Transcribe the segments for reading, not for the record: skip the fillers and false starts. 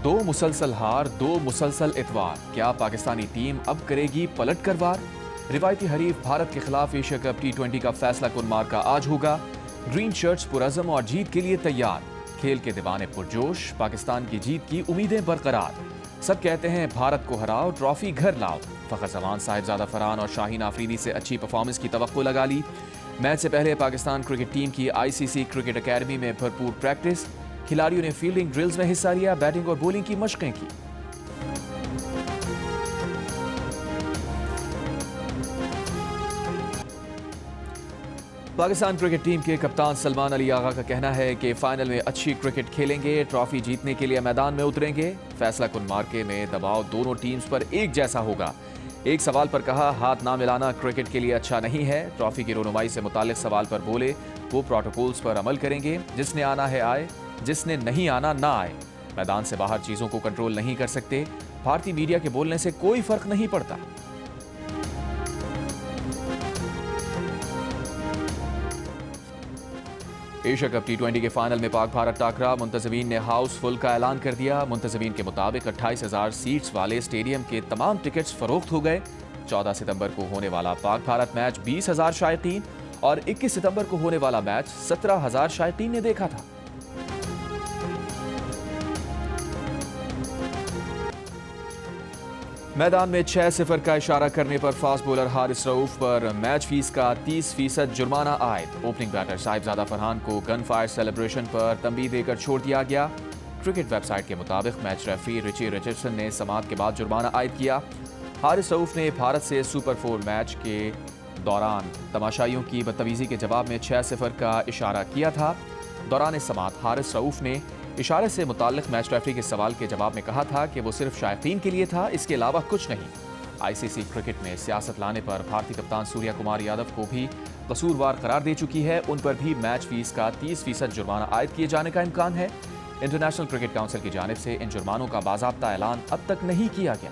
दो मुसलसल हार, दो मुसलसल इतवार। क्या पाकिस्तानी टीम अब करेगी पलट कर वार? रिवायती हरीफ भारत के खिलाफ एशिया कप T20 का फैसला कुन मार्का आज होगा। ग्रीन शर्ट्स पुरअज़म और जीत के लिए तैयार। खेल के दीवाने पुरजोश, पाकिस्तान की जीत की उम्मीदें बरकरार। सब कहते हैं भारत को हराओ, ट्रॉफी घर लाओ। फखर जमान, साहिबजादा फरहान और शाहीन आफरीदी से अच्छी परफॉर्मेंस की तवक्को लगा ली। मैच से पहले पाकिस्तान क्रिकेट टीम की ICC क्रिकेट अकेडमी में भरपूर प्रैक्टिस। खिलाड़ियों ने फील्डिंग ड्रिल्स में हिस्सा लिया, बैटिंग और बॉलिंग की मशकें की। पाकिस्तान क्रिकेट टीम के कप्तान सलमान अली आगा का कहना है कि फाइनल में अच्छी क्रिकेट खेलेंगे, ट्रॉफी जीतने के लिए मैदान में उतरेंगे। फैसला कुन मार्के में दबाव दोनों टीम्स पर एक जैसा होगा। एक सवाल पर कहा, हाथ ना मिलाना क्रिकेट के लिए अच्छा नहीं है। ट्रॉफी की रोनुमाई से मुतालिक सवाल पर बोले, वो प्रोटोकॉल्स पर अमल करेंगे। जिसने आना है आए, जिसने नहीं आना ना आए। मैदान से बाहर चीजों को कंट्रोल नहीं कर सकते। भारतीय मीडिया के बोलने से कोई फर्क नहीं पड़ता। एशिया कप T20 के फाइनल में पाक भारत टाकरा। मुंतजमीन ने हाउसफुल का ऐलान कर दिया। मुंतजमीन के मुताबिक 28,000 सीट्स वाले स्टेडियम के तमाम टिकट्स फरोख्त हो गए। 14 सितंबर को होने वाला पाक भारत मैच 20,000 शायकीन और 21 सितंबर को होने वाला मैच 17,000 शायकीन ने देखा था। मैदान में 6-0 का इशारा करने पर फास्ट बॉलर हारिस रऊफ पर मैच फीस का 30% जुर्माना आयद। ओपनिंग बैटर साहिबजादा फरहान को गन फायर सेलिब्रेशन पर तंबीह देकर छोड़ दिया गया। क्रिकेट वेबसाइट के मुताबिक मैच रेफरी रिची रिचर्डसन ने समाअत के बाद जुर्माना आयद किया। हारिस रऊफ ने भारत से सुपर 4 मैच के दौरान तमाशाइयों की बदतमीजी के जवाब में 6-0 का इशारा किया था। दौरान समाअत हारिस रऊफ ने इशारे से मुताल्लिक मैच रेफरी के सवाल के जवाब में कहा था कि वो सिर्फ शायकीन के लिए था, इसके अलावा कुछ नहीं। ICC क्रिकेट में सियासत लाने पर भारतीय कप्तान सूर्या कुमार यादव को भी कसूरवार करार दे चुकी है। उन पर भी मैच फीस का 30% जुर्माना आयद किए जाने का इम्कान है। इंटरनेशनल क्रिकेट काउंसिल की जानिब से इन जुर्मानों का बाज़ाब्ता ऐलान अब तक नहीं किया गया।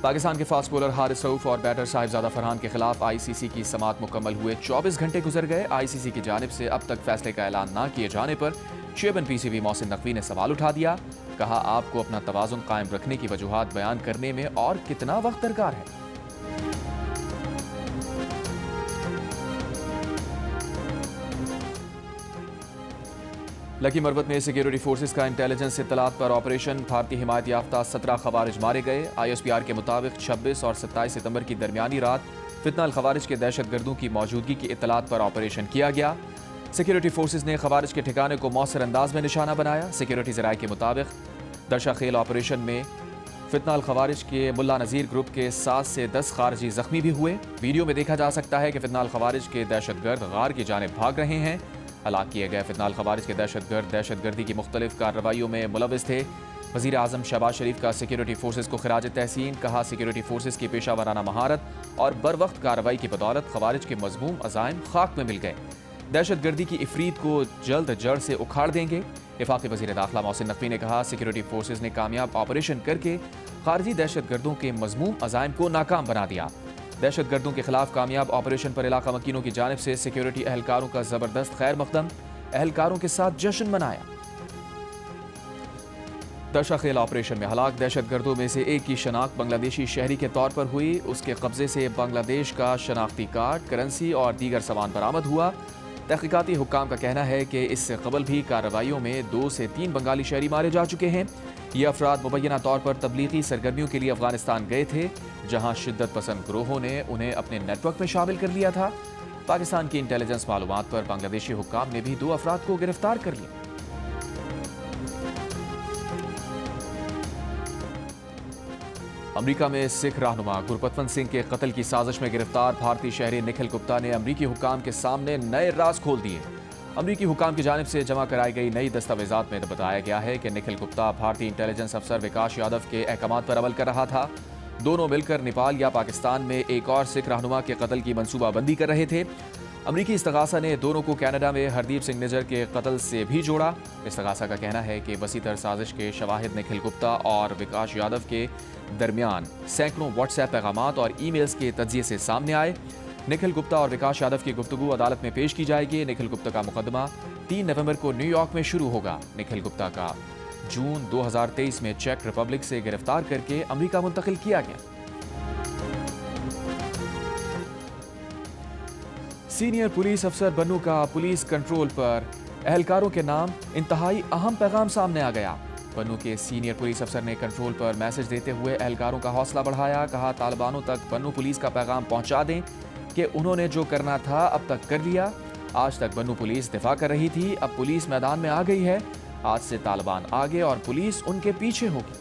पाकिस्तान के फास्ट बॉलर हारिस रऊफ और बैटर साहिबजादा फरहान के खिलाफ ICC की समाअत मुकम्मल हुए 24 घंटे गुजर गए। ICC की जानिब से अब तक फैसले का ऐलान न किए जाने पर चेयरमैन PCB मोहसिन नकवी ने सवाल उठा दिया। कहा, आपको अपना तवाज़ुन कायम रखने की वजूहात बयान करने में और कितना वक्त दरकार है। लकी मरवत में सिक्योरिटी फोर्सेस का इंटेलिजेंस इत्तलात पर ऑपरेशन। भारतीय हिमायत याफ्ता 17 खवारिज मारे गए। ISPR के मुताबिक 26 और 27 सितंबर की दरमियानी रात फितना अल खवारिज के दहशतगर्दों की मौजूदगी की इत्तलात पर ऑपरेशन किया गया। सिक्योरिटी फोर्सेस ने खवारिज के ठिकाने को मौसर अंदाज में निशाना बनाया। सिक्योरिटी ज़राए के मुताबिक दरशा खेल ऑपरेशन में फितना अल खवारिज के मुल्ला नज़ीर ग्रुप के 7 से 10 खारजी जख्मी भी हुए। वीडियो में देखा जा सकता है कि फितना अल खवारिज के दहशतगर्द गार की जानिब भाग रहे हैं। हलाक किए गए फितना अल खवारिज के दहशतगर्द दहशतगर्दी की मुख्तलिफ कार्रवाइयों में मुलविस थे। वज़ीर आज़म शहबाज शरीफ का सिक्योरिटी फोर्सेस को खिराज तहसीन। कहा, सिक्योरिटी फोर्सेस की पेशा वराना महारत और बर वक्त कार्रवाई की बदौलत खवारिज के मज़मूम अज़ाइम खाक में मिल गए। दहशतगर्दी की इफरीत को जल्द जड़ से उखाड़ देंगे। वफाकी वज़ीर दाखिला मोहसिन नकवी ने कहा, सिक्योरिटी फोर्सेस ने कामयाब ऑपरेशन करके खारजी दहशतगर्दों के मज़मूम अज़ाइम को नाकाम बना दिया। दहशतगर्दों के खिलाफ कामयाब ऑपरेशन पर इलाका मकीनों की जानिब से सिक्योरिटी एहलकारों का जबरदस्त खैर मकदम। एहलकारों के साथ जश्न मनाया। दरशा खेल ऑपरेशन में हलाक दहशतगर्दों में से एक की शनाख्त बांग्लादेशी शहरी के तौर पर हुई। उसके कब्जे से बांग्लादेश का शनाख्ती कार्ड, करेंसी और दीगर सामान बरामद हुआ। तहकीकाती हुक्काम का कहना है कि इससे कबल भी कार्रवाइयों में 2 से 3 बंगाली शहरी मारे जा चुके हैं। ये अफराद मुबैना तौर पर तबलीगी सरगर्मियों के लिए अफगानिस्तान गए थे, जहां शिद्दत पसंद ग्रोहों ने उन्हें अपने नेटवर्क में शामिल कर लिया था। पाकिस्तान की इंटेलिजेंस मालूमात पर बांग्लादेशी हुक्काम ने भी 2 अफराद को गिरफ्तार कर लिया। अमरीका में सिख रहनुमा गुरपतवंत सिंह के कत्ल की साजिश में गिरफ्तार भारतीय शहरी निखिल गुप्ता ने अमरीकी हुक्काम के सामने नए राज खोल दिए। अमरीकी हुक्काम की जानिब से जमा कराई गई नई दस्तावेजात में बताया गया है कि निखिल गुप्ता भारतीय इंटेलिजेंस अफसर विकास यादव के अहकामात पर अमल कर रहा था। दोनों मिलकर नेपाल या पाकिस्तान में एक और सिख रहनुमा के कत्ल की मनसूबाबंदी कर रहे थे। अमरीकी इस्तगासा ने दोनों को कनाडा में हरदीप सिंह निज्जर के कत्ल से भी जोड़ा। इस्तगासा का कहना है कि वसीतर साजिश के शवाहिद निखिल गुप्ता और विकास यादव के दरमियान सैकड़ों व्हाट्सएप पैगामात और ईमेल्स के तज्जिए से सामने आए। निखिल गुप्ता और विकास यादव की गुफ्तगू अदालत में पेश की जाएगी। निखिल गुप्ता का मुकदमा 3 नवंबर को न्यूयॉर्क में शुरू होगा। निखिल गुप्ता का जून 2023 में चेक रिपब्लिक से गिरफ्तार करके अमेरिका मुंतकिल किया गया। सीनियर पुलिस अफसर बन्नू का पुलिस कंट्रोल पर एहलकारों के नाम इंतहाई अहम पैगाम सामने आ गया। बन्नू के सीनियर पुलिस अफसर ने कंट्रोल पर मैसेज देते हुए एहलकारों का हौसला बढ़ाया। कहा, तालिबानों तक बन्नू पुलिस का पैगाम पहुंचा दें कि उन्होंने जो करना था अब तक कर लिया। आज तक बन्नू पुलिस दिफा कर रही थी, अब पुलिस मैदान में आ गई है। आज से तालिबान आगे और पुलिस उनके पीछे होगी।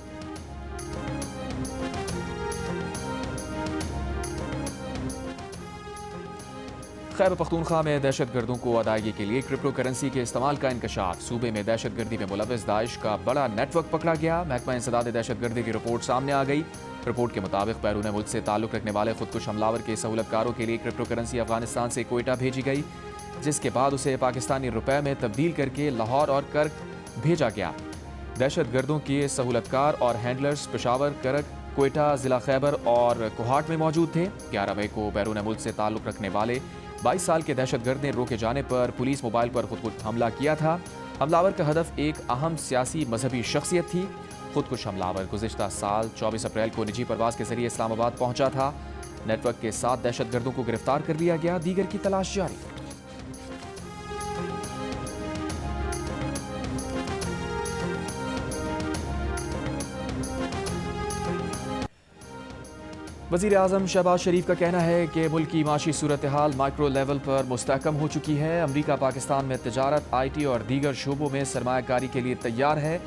खैबर पख्तूनख्वा में दहशतगर्दों को अदायगी के लिए क्रिप्टो करेंसी के इस्तेमाल का इंकशाफ। सूबे में दहशतगर्दी में मुलविस दाइश का बड़ा नेटवर्क पकड़ा गया। महकमा इंसदाद दहशतगर्दी की रिपोर्ट सामने आ गई। रिपोर्ट के मुताबिक बैरून मुल्क से ताल्लुक रखने वाले खुदकुश हमलावर के सहूलतकारों के लिए क्रिप्टो करेंसी अफगानिस्तान से कोयटा भेजी गई, जिसके बाद उसे पाकिस्तानी रुपए में तब्दील करके लाहौर और कर्क भेजा गया। दहशतगर्दों के सहूलतकार और हैंडलर्स पेशावर, करक, कोयटा, जिला खैबर और कोहाट में मौजूद थे। 11 मई को बैरून मुल्क से ताल्लुक रखने वाले 22 साल के दहशतगर्द ने रोके जाने पर पुलिस मोबाइल पर खुद हमला किया था। हमलावर का हदफ एक अहम सियासी मजहबी शख्सियत थी। खुदकुश हमलावर गुज़िश्ता साल 24 अप्रैल को निजी परवाज के जरिए इस्लामाबाद पहुंचा था। नेटवर्क के 7 दहशतगर्दों को गिरफ्तार कर लिया गया, दीगर की तलाश जारी। वज़ीर आज़म शहबाज शरीफ का कहना है कि मुल्क की माशी सूरत हाल माइक्रो लेवल पर मुस्तहकम हो चुकी है। अमरीका पाकिस्तान में तिजारत, IT और दीगर शोबों में सरमायाकारी के लिए तैयार है।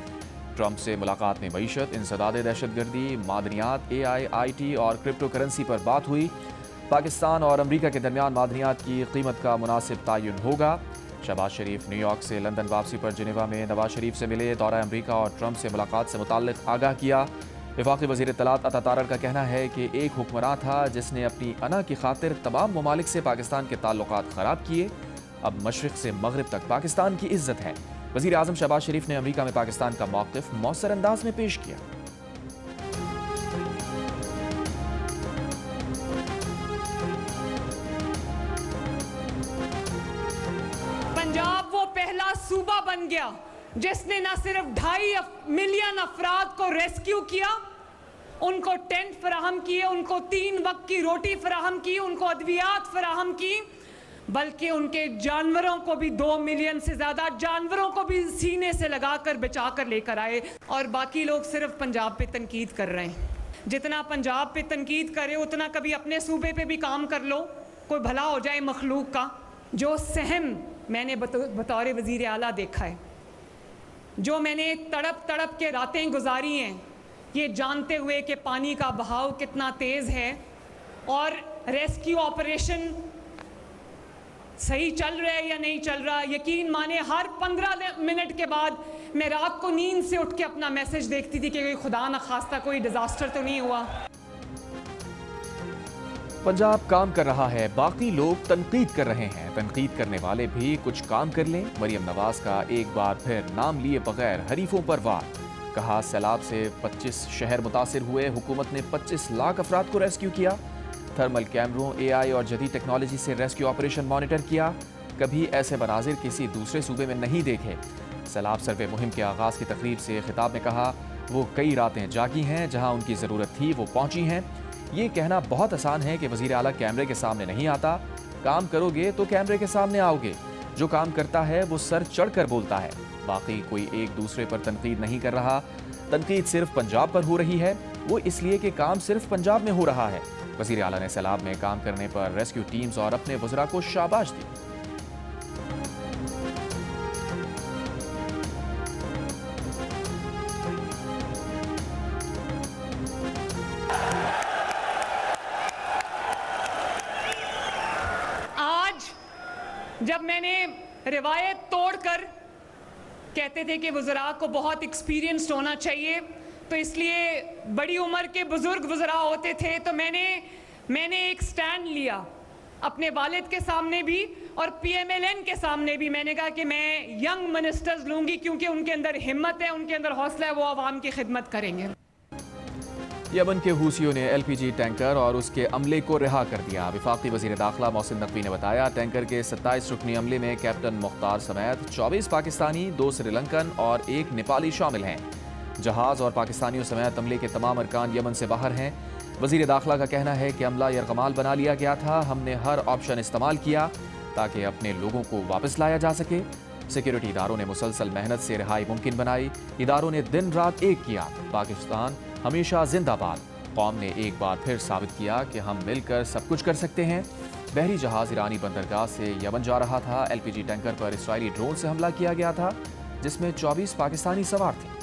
ट्रंप से मुलाकात में मईशत, इंसदाद दहशतगर्दी, मादनियात, AI, IT और क्रिप्टो करेंसी पर बात हुई। पाकिस्तान और अमरीका के दरमियान मादनियात की कीमत का मुनासिब तयन होगा। शहबाज शरीफ न्यूयॉर्क से लंदन वापसी पर जिनेवा में नवाज शरीफ से मिले। दौरा अमरीका और ट्रंप से मुलाकात से मुताल्लिक आगाह किया। वफाकी वज़ीर इत्तलात अता तारर का कहना है कि एक हुक्मरान था जिसने अपनी अना की खातिर तमाम ममालिक से पाकिस्तान के ताल्लुकात ख़राब किए। अब मशरिक़ से मगरिब तक पाकिस्तान की इज्जत है। वज़ीर आज़म शहबाज शरीफ ने अमरीका में पाकिस्तान का मौक़िफ़ मौसर अंदाज में पेश किया। पंजाब वो पहला सूबा बन गया जिसने न सिर्फ 2.5 मिलियन अफराद को रेस्क्यू किया, उनको टेंट फराहम किए, उनको 3 वक्त की रोटी फराहम की, उनको अद्वियात फराहम की, बल्कि उनके जानवरों को भी 2 मिलियन से ज़्यादा जानवरों को भी सीने से लगाकर बचा कर लेकर आए। और बाकी लोग सिर्फ पंजाब पे तनकीद कर रहे हैं। जितना पंजाब पे तनकीद करे उतना कभी अपने सूबे पे भी काम कर लो, कोई भला हो जाए मखलूक का। जो सहम मैंने बतौर वज़ीर आला देखा है, जो मैंने तड़प तड़प के रातें गुजारी हैं, ये जानते हुए कि पानी का बहाव कितना तेज़ है और रेस्क्यू ऑपरेशन सही चल रहा है या नहीं चल रहा। यकीन माने हर 15 मिनट के बाद मैं रात को नींद से उठ के अपना मैसेज देखती थी कि खुदा न खास्ता कोई डिजास्टर तो नहीं हुआ। पंजाब काम कर रहा है, बाकी लोग तनकीद कर रहे हैं। तनकीद करने वाले भी कुछ काम कर लें। मरियम नवाज का एक बार फिर नाम लिए बगैर हरीफों पर वार। कहा, सैलाब से 25 शहर मुतासिर हुए, हुकूमत ने 25 लाख अफराद को रेस्क्यू किया। थर्मल कैमरों, AI और जदीद टेक्नोलॉजी से रेस्क्यू ऑपरेशन मॉनिटर किया। कभी ऐसे मनाजिर किसी दूसरे सूबे में नहीं देखे। सैलाब सर्वे मुहिम के आगाज़ की तकरीब से खिताब में कहा, वो कई रातें जागी हैं, जहां उनकी ज़रूरत थी वो पहुंची हैं। ये कहना बहुत आसान है कि वज़ीर आला कैमरे के सामने नहीं आता। काम करोगे तो कैमरे के सामने आओगे। जो काम करता है वो सर चढ़कर बोलता है। बाकी कोई एक दूसरे पर तनकीद नहीं कर रहा। तनकीद सिर्फ पंजाब पर हो रही है, वो इसलिए कि काम सिर्फ पंजाब में हो रहा है। वज़ीर आला ने सैलाब में काम करने पर रेस्क्यू टीम्स और अपने वज़रा को शाबाश दी। जब मैंने रिवायत तोड़कर, कहते थे कि वज़रा को बहुत एक्सपीरियंस्ड होना चाहिए, तो इसलिए बड़ी उम्र के बुजुर्ग वज़रा होते थे, तो मैंने एक स्टैंड लिया अपने वालिद के सामने भी और PMLN के सामने भी। मैंने कहा कि मैं यंग मिनिस्टर्स लूँगी क्योंकि उनके अंदर हिम्मत है, उनके अंदर हौसला है, वो आवाम की खिदमत करेंगे। यमन के हूसियों ने एलपीजी टैंकर और उसके अमले को रिहा कर दिया। वफाकी वजीर दाखिला मोहसिन नकवी ने बताया, टैंकर के 27 रुकनी अमले में कैप्टन मुख्तार समेत 24 पाकिस्तानी, 2 श्रीलंकन और 1 नेपाली शामिल हैं। जहाज और पाकिस्तानियों समेत अमले के तमाम अरकान यमन से बाहर हैं। वजीर दाखिला का कहना है कि अमला यरगमाल बना लिया गया था। हमने हर ऑप्शन इस्तेमाल किया ताकि अपने लोगों को वापस लाया जा सके। सिक्योरिटी इदारों ने मुसलसल मेहनत से रिहाई मुमकिन बनाई। इदारों ने दिन रात एक किया। पाकिस्तान हमेशा जिंदाबाद। कौम ने एक बार फिर साबित किया कि हम मिलकर सब कुछ कर सकते हैं। बहरी जहाज ईरानी बंदरगाह से यमन जा रहा था। एलपीजी टैंकर पर इस्राइली ड्रोन से हमला किया गया था, जिसमें 24 पाकिस्तानी सवार थे।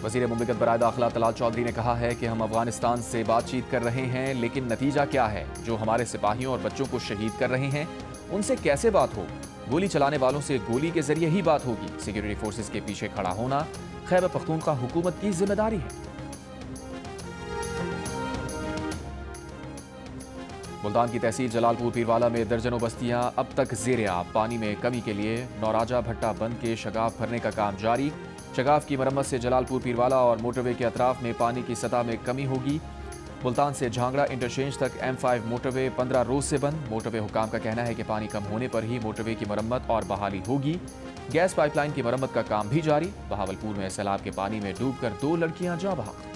वज़ीर मुमलिकत बराए दाखिला तलाल चौधरी ने कहा है कि हम अफगानिस्तान से बातचीत कर रहे हैं, लेकिन नतीजा क्या है? जो हमारे सिपाहियों और बच्चों को शहीद कर रहे हैं, उनसे कैसे बात हो? गोली चलाने वालों से गोली के जरिए ही बात होगी। सिक्योरिटी फोर्सेस के पीछे खड़ा होना खैबर पख्तूनख्वा हुकूमत की जिम्मेदारी है। मुल्तान की तहसील जलालपुर पीरवाला में दर्जनों बस्तियां अब तक ज़ेरे आब। पानी में कमी के लिए नौराजा भट्टा बंद के शगाफ भरने का काम जारी। शगाफ की मरम्मत से जलालपुर पीरवाला और मोटरवे के अतराफ में पानी की सतह में कमी होगी। मुल्तान से झांगड़ा इंटरचेंज तक M5 मोटरवे 15 रोज से बंद। मोटरवे हुकाम का कहना है कि पानी कम होने पर ही मोटरवे की मरम्मत और बहाली होगी। गैस पाइपलाइन की मरम्मत का काम भी जारी। बहावलपुर में सैलाब के पानी में डूबकर 2 लड़कियां जाँ बहक।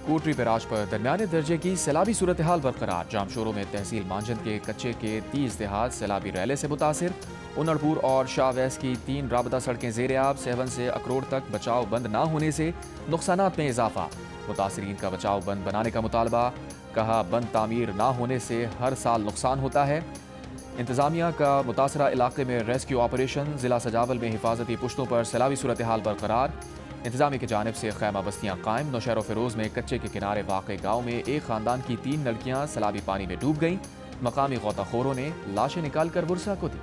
कोटरी बैराज पर दरमियाने दर्जे की सैलाबी सूरत हाल बरकरार। जामशोरों में तहसील मांझंद के कच्चे के 30 देहात सैलाबी रैले से मुतासिर। उन्नड़पुर और शाह वैस की 3 राबता सड़कें ज़ेरे आब। सेवन से अकरोड़ तक बचाव बंद न होने से नुकसानात में इजाफा। मुतासरीन का बचाव बंद बनाने का मुतालबा। कहा, बंद तामीर ना होने से हर साल नुकसान होता है। इंतजामिया का मुतासरा इलाके में रेस्क्यू ऑपरेशन। जिला सजावल में हिफाजती पुश्तों पर सैलाबी सूरत हाल बरकरार। इंतजामिया की जानिब से खैमा बस्तियां कायम। नौशहर फिरोज में कच्चे के किनारे वाक़े गाँव में एक खानदान की 3 लड़कियां सैलाबी पानी में डूब गईं। मकामी गौताखोरों ने लाशें निकालकर वर्षा को दी।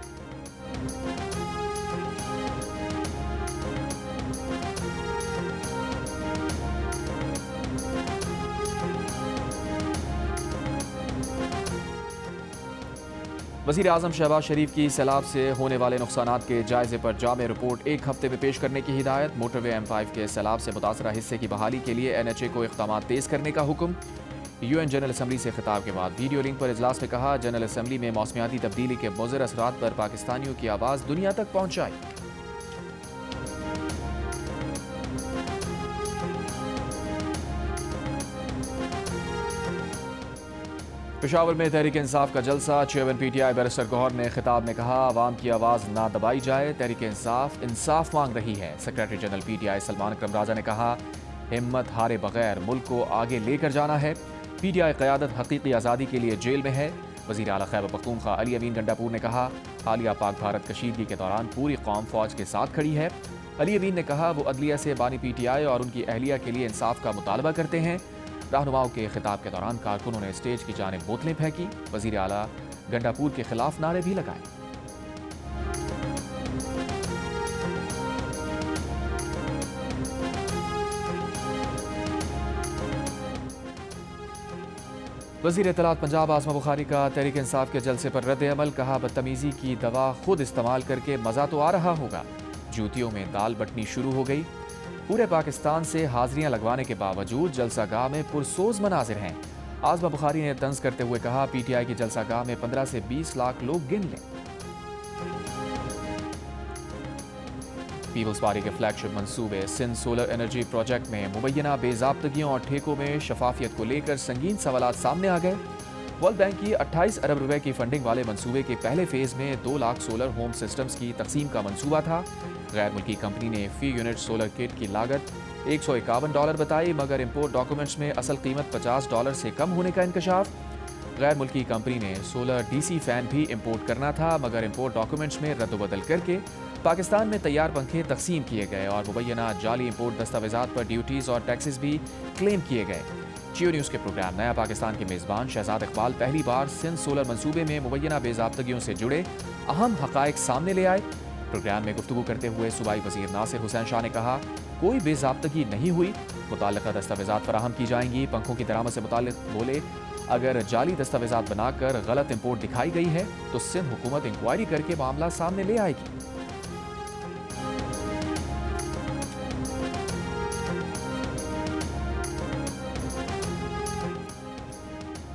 वज़ीर आज़म शहबाज शरीफ की सैलाब से होने वाले नुकसानात के जायजे पर जामे रिपोर्ट 1 हफ्ते में पेश करने की हिदायत। मोटरवे M5 के सैलाब से मुतासरा हिस्से की बहाली के लिए NHA को इक़दाम तेज़ करने का हुक्म। UN जनरल असम्बली से खिताब के बाद वीडियो लिंक पर इजलास में कहा, जनरल असम्बली में मौसमियाती तब्दीली के मुज़र असरात पर पाकिस्तानियों की आवाज़ दुनिया तक पहुँचाई। पेशावर में तहरीक इंसाफ का जलसा। चेयरमैन PTI बैरिस्टर गौहर ने खिताब में कहा, आवाम की आवाज़ ना दबाई जाए। तहरीक इंसाफ मांग रही है। सेक्रेटरी जनरल PTI सलमान अकरम राजा ने कहा, हिम्मत हारे बगैर मुल्क को आगे लेकर जाना है। PTI क़यादत हकीकी आज़ादी के लिए जेल में है। वज़ीर आला खैबर पख्तूनख्वा अली अमीन गंडापुर ने कहा, हालिया पाक भारत कशीदगी के दौरान पूरी कौम फौज के साथ खड़ी है। अली अमीन ने कहा, वो अदलिया से बानी PTI और उनकी अहलिया के लिए इंसाफ का मुतालबा करते हैं। रहनुमाओं के खिताब के दौरान कारकुनों ने स्टेज की जानिब बोतलें फेंकी। वज़ीर आला गंडापुर के खिलाफ नारे भी लगाए। वज़ीर इत्तलात पंजाब आज़मा बुखारी का तहरीक इंसाफ के जलसे पर रद्द अमल। कहा, बदतमीज़ी की दवा खुद इस्तेमाल करके मज़ा तो आ रहा होगा। जूतियों में दाल बटनी शुरू हो गई। पूरे पाकिस्तान से हाजिरियां लगवाने के बावजूद जलसागाह में पुरसोज मनाजिर हैं। आज़मा बुखारी ने तंज करते हुए कहा, PTI की जलसागाह में 15 से 20 लाख लोग गिन लें। पीपल्स पार्टी के फ्लैगशिप मंसूबे सिंध सोलर एनर्जी प्रोजेक्ट में मुबैना बेज़ाब्तगियों और ठेकों में शफाफियत को लेकर संगीन सवालात सामने आ गए। वर्ल्ड बैंक की 28 अरब रुपए की फंडिंग वाले मंसूबे के पहले फेज में 2 लाख सोलर होम सिस्टम्स की तकसीम का मंसूबा था। गैर मुल्की कंपनी ने फी यूनिट सोलर किट की लागत $151 बताई, मगर इंपोर्ट डॉक्यूमेंट्स में असल कीमत $50 से कम होने का इंकशाफ। गैर मुल्की कंपनी ने सोलर DC फैन भी इंपोर्ट करना था, मगर इंपोर्ट डॉक्यूमेंट्स में रद्दबदल करके पाकिस्तान में तैयार पंखे तकसीम किए गए और मुबैना जाली इंपोर्ट दस्तावेजात पर ड्यूटीज और टैक्सेस भी क्लेम किए गए। जियो न्यूज़ के प्रोग्राम नया पाकिस्तान के मेज़बान शहजाद इकबाल पहली बार सिंध सोलर मंसूबे में मुबैना बेज़ाब्तगियों से जुड़े अहम हक़ाइक़ सामने ले आए। प्रोग्राम में गुफ्तगू करते हुए सूबाई वजीर नासिर हुसैन शाह ने कहा, कोई बेज़ाब्तगी नहीं हुई, मुताल्लिका दस्तावेज़ात फराहम की जाएंगी। पंखों की दरामद से मुताल्लिक बोले, अगर जाली दस्तावेज़ात बनाकर गलत इंपोर्ट दिखाई गई है तो सिंध हुकूमत इंक्वायरी करके मामला सामने ले आएगी।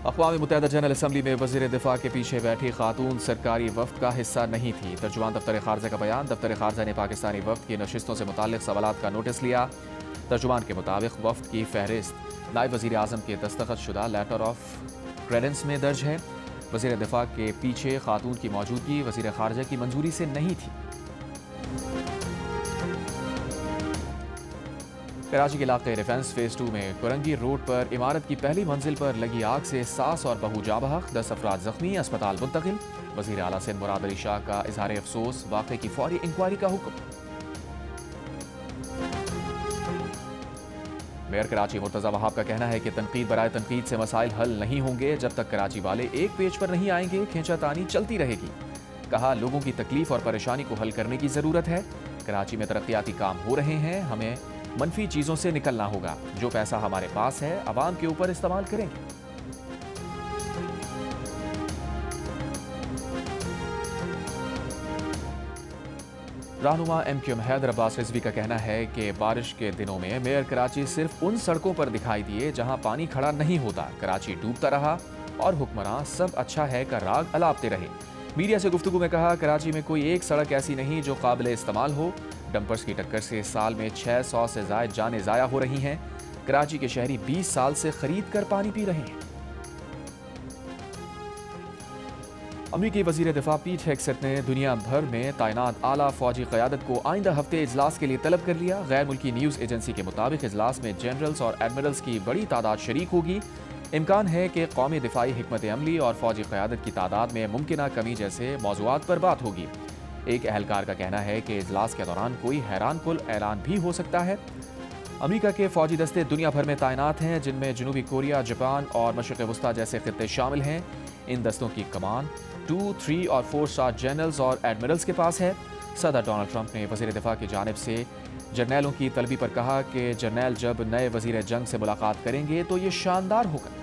अक़वाम मुत्तहिदा जनरल असम्बली में वज़ीर दिफा के पीछे बैठी खातून सरकारी वफ़द का हिस्सा नहीं थी। तर्जुमान दफ्तर ख़ारजा का बयान। दफ्तर ख़ारजा ने पाकिस्तानी वफ़द की नशिस्तों से मुताल्लिक़ सवालात का नोटिस लिया। तर्जुमान के मुताबिक वफ़द की फहरिस्त नायब वज़ीर आज़म के दस्तखत शुदा लेटर ऑफ क्रेडेंस में दर्ज है। वज़ीर दिफा के पीछे खातून की मौजूदगी वज़ीर ख़ारजा की मंजूरी से नहीं थी। कराची के इलाके डिफेंस फेज 2 में कुरंगी रोड पर इमारत की पहली मंजिल पर लगी आग से सास और बहू जाँ बहक, 10 अफराद जख्मी, अस्पताल मुंतकिल। वज़ीर आला सिंध मुराद अली शाह का इजहार अफसोस, वाक़े की फौरी इंक्वायरी का हुक्म। मेयर कराची मुर्तज़ा वहाब का कहना है कि तनकीद बराए तनकीद से मसाइल हल नहीं होंगे जब तक कराची वाले एक पेज पर नहीं आएंगे, खींचातानी चलती रहेगी। कहा, लोगों की तकलीफ और परेशानी को हल करने की ज़रूरत है। कराची में तरक्याती काम हो रहे हैं, हमें मनफी चीज़ों से निकलना होगा। जो पैसा हमारे पास है अवाम के ऊपर इस्तेमाल करेंगे। रहनुमा MQM हैदर अब्बास रिजवी का कहना है कि बारिश के दिनों में मेयर कराची सिर्फ उन सड़कों पर दिखाई दिए जहां पानी खड़ा नहीं होता। कराची डूबता रहा और हुक्मरान सब अच्छा है का राग अलापते रहे। मीडिया से गुफ्तगू में कहा, कराची में कोई एक सड़क ऐसी नहीं जो काबिल इस्तेमाल हो। डंपर्स की टक्कर से साल में 600 से ज़ायद जानें ज़ाया हो रही हैं। कराची के शहरी 20 साल से खरीद कर पानी पी रहे हैं। अमरीकी वज़ीर दिफा पीट हेग्सेट ने दुनिया भर में तैनात आला फौजी क़यादत को आइंदा हफ्ते इजलास के लिए तलब कर लिया। गैर मुल्की न्यूज़ एजेंसी के मुताबिक इजलास में जनरल्स और एडमिरल्स की बड़ी तादाद शरीक होगी। इम्कान है कि कौमी दिफाई हिकमत अमली और फौजी क़यादत की तादाद में मुमकिना कमी जैसे मौज़ूआत पर बात होगी। एक अहलकार का कहना है कि इजलास के दौरान कोई हैरानकुल ऐलान भी हो सकता है। अमेरिका के फौजी दस्ते दुनिया भर में तैनात हैं, जिनमें जनूबी कोरिया, जापान और मशरिक़ वस्ता जैसे खित्ते शामिल हैं। इन दस्तों की कमान 2, 3 और 4 स्टार जनरल्स और एडमिरल्स के पास है। सदर डोनाल्ड ट्रंप ने वज़ीर दिफा की जानिब से जर्नैलों की तलबी पर कहा कि जर्नैल जब नए वज़ीर जंग से मुलाकात करेंगे तो ये शानदार होगा।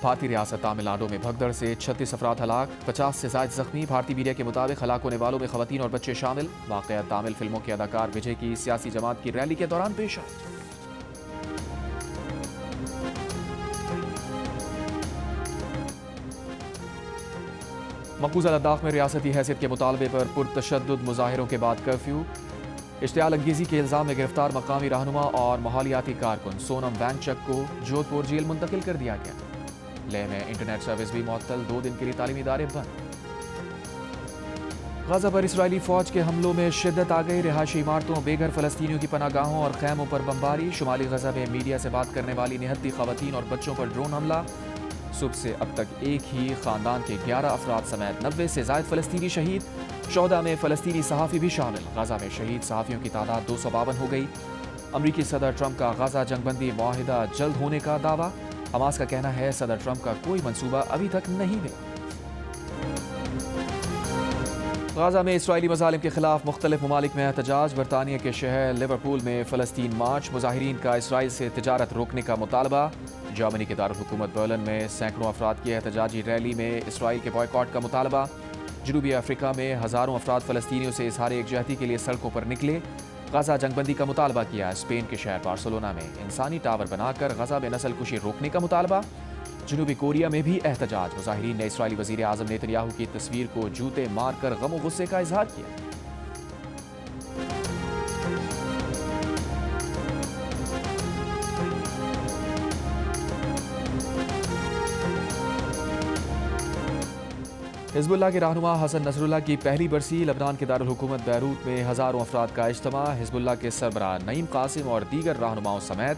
भारतीय रियासत तमिलनाडु में भगदड़ से 36 अफराद हलाक, 50 से ज़ायद जख्मी। भारतीय मीडिया के मुताबिक हलाक होने वालों में ख़वातीन और बच्चे शामिल। वाक़या तमिल फिल्मों के अदाकार विजय की सियासी जमात की रैली के दौरान पेश आया। मकबूजा लद्दाख में रियासती हैसियत के मुतालबे पर पुरतशद्दुद मुजाहिरों के बाद कर्फ्यू। इश्तियाल अंगेज़ी के इल्ज़ाम में गिरफ्तार मकामी रहनुमा और माहौलियाती कारकुन सोनम वेंगचक को जोधपुर जेल मुंतकिल कर दिया गया। लेह में इंटरनेट सर्विस भी मुअत्तल, 2 दिन के लिए तालीमी इदारे बंद। गाजा पर इसराइली फौज के हमलों में शिद्दत आ गई। रिहायशी इमारतों, बेघर फलस्तीनियों की पनागाहों और खैमों पर बमबारी। शुमाली गजा में मीडिया से बात करने वाली निहत्ती खवातीन और बच्चों पर ड्रोन हमला। सुबह से अब तक एक ही खानदान के 11 अफराद समेत 90 से ज़ायद फलस्तीनी शहीद। 14 में फलस्तीनी सहाफ़ी भी शामिल। गाजा में शहीद सहाफ़ियों की तादाद 252 हो गई। अमरीकी सदर ट्रंप का गाजा जंगबंदी मुआहिदा जल्द होने का दावा। हमास का कहना है सदर ट्रंप का कोई मंसूबा अभी तक नहीं मिला। गाजा में इसराइली मज़ालिम के खिलाफ मुख्तलिफ ममालिक में एहतजाज। बरतानिया के शहर लिवरपूल में फ़लस्तीन मार्च। मुजाहिरीन का इसराइल से तिजारत रोकने का मुतालबा। जर्मनी के दारुल हुकूमत बर्लिन में सैकड़ों अफराद की एहतजाजी रैली में इसराइल के बॉयकॉट का मुतालबा। जनूबी अफ्रीका में हज़ारों अफराद फ़लस्तीनियों से इजहार एकजहती के लिए सड़कों पर निकले। गाजा जंगबंदी का मुतालबा किया। स्पेन के शहर बार्सिलोना में इंसानी टावर बनाकर गाजा में नस्लकुशी रोकने का मुतालबा। जनूबी कोरिया में भी एहतजाज। मुजाहिरीन ने इसराइली वज़ीर आज़म नेतन्याहू की तस्वीर को जूते मारकर गम और गुस्से का इजहार किया। हिज़्बुल्लाह के रहनुमा हसन नसरुल्लाह की पहली बरसी। लबनान के दारुल हुकूमत बैरूत में हज़ारों अफराद का इज्तिमा। हिज़्बुल्लाह के सरबराह नईम कासिम और दीगर रहनुमाओं समेत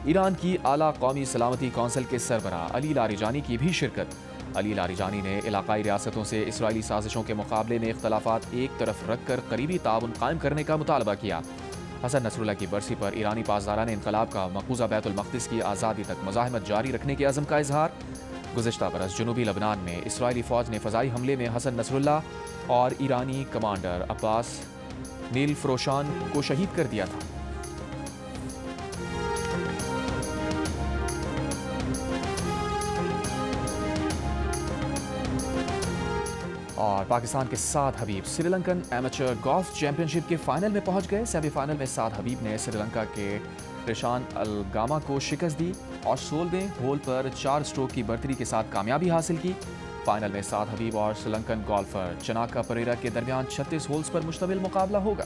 ईरान की आला कौमी सलामती कौंसिल के सरबराह अली लारिजानी की भी शिरकत। अली लारिजानी ने इलाकाई रियासतों से इसराइली साजिशों के मुकाबले में इख्तलाफात एक तरफ रखकर करीबी ताउन कायम करने का मुतालबा किया। हसन नसरुल्लाह की बरसी पर ईरानी पासदारान इनकलाब का मकबूजा बैतुल मक़दिस की आज़ादी तक मुज़ाहमत जारी रखने के अज़म का इजहार। गुज़िश्ता बरस जनूबी लबनान में इसराइली फ़ौज ने फ़ज़ाई हमले में हसन नसरुल्लाह और ईरानी कमांडर अब्बास नील फ़रोशान को शहीद कर दिया था। और पाकिस्तान के साद हबीब श्रीलंकन एमेचर गोल्फ चैंपियनशिप के फाइनल में पहुंच गए। सेमीफाइनल में साद हबीब ने श्रीलंका के रिशान अलगामा को शिकस्त दी और 16वें होल पर 4 स्ट्रोक की बढ़तरी के साथ कामयाबी हासिल की। फाइनल में साद हबीब और श्रीलंकन गोल्फर चनाका परेरा के दरमियान 36 होल्स पर मुश्तमिल मुकाबला होगा।